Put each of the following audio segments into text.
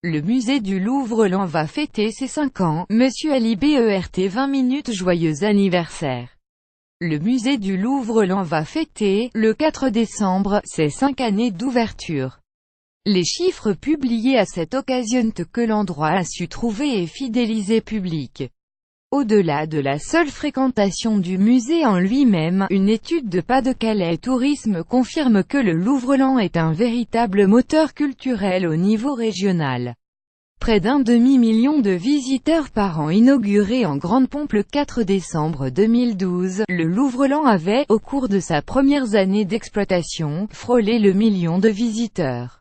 Le musée du Louvre-Lens va fêter ses 5 ans. Monsieur Ali BERT 20 minutes joyeux anniversaire. Le musée du Louvre-Lens va fêter, le 4 décembre, ses 5 années d'ouverture. Les chiffres publiés à cette occasion que l'endroit a su trouver et fidéliser public. Au-delà de la seule fréquentation du musée en lui-même, une étude de Pas-de-Calais Tourisme confirme que le Louvre-Lens est un véritable moteur culturel au niveau régional. Près d'un demi-million de visiteurs par an. Inauguré en grande pompe le 4 décembre 2012, le Louvre-Lens avait, au cours de sa première année d'exploitation, frôlé le million de visiteurs.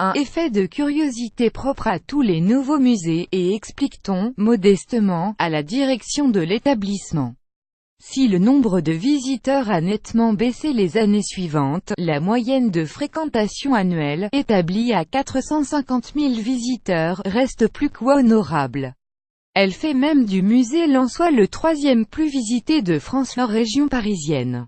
Un effet de curiosité propre à tous les nouveaux musées, et explique-t-on, modestement, à la direction de l'établissement. Si le nombre de visiteurs a nettement baissé les années suivantes, la moyenne de fréquentation annuelle, établie à 450 000 visiteurs, reste plus qu'honorable. Elle fait même du musée lensois le 3e plus visité de France. La région parisienne.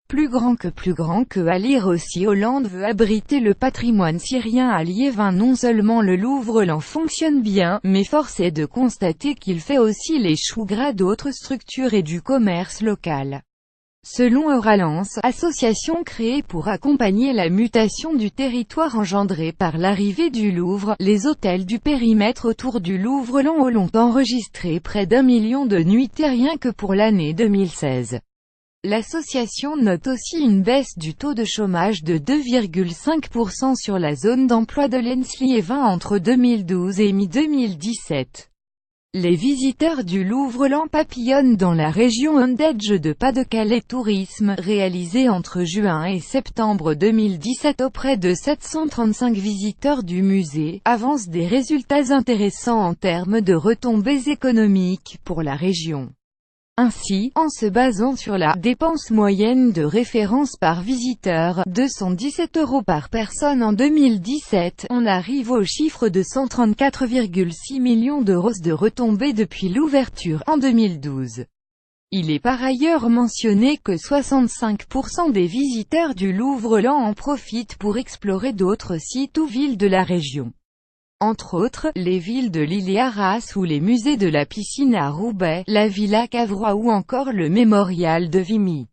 Plus grand que à lire aussi. Hollande veut abriter le patrimoine syrien à Liévin. Non seulement le Louvre-Lens fonctionne bien, mais force est de constater qu'il fait aussi les choux gras d'autres structures et du commerce local. Selon Euralens, association créée pour accompagner la mutation du territoire engendrée par l'arrivée du Louvre, les hôtels du périmètre autour du Louvre-Lens ont enregistré près d'1 million de nuitées rien que pour l'année 2016. L'association note aussi une baisse du taux de chômage de 2,5% sur la zone d'emploi de Lens-Liévin entre 2012 et mi-2017. Les visiteurs du Louvre-Lens papillonnent dans la région Ondedge de Pas-de-Calais Tourisme, réalisé entre juin et septembre 2017 auprès de 735 visiteurs du musée, avance des résultats intéressants en termes de retombées économiques pour la région. Ainsi, en se basant sur la dépense moyenne de référence par visiteur, 217 € par personne en 2017, on arrive au chiffre de 134,6 millions d'euros de retombées depuis l'ouverture, en 2012. Il est par ailleurs mentionné que 65% des visiteurs du Louvre-Lens en profitent pour explorer d'autres sites ou villes de la région. Entre autres, les villes de Lille et Arras ou les musées de la piscine à Roubaix, la Villa Cavrois ou encore le mémorial de Vimy.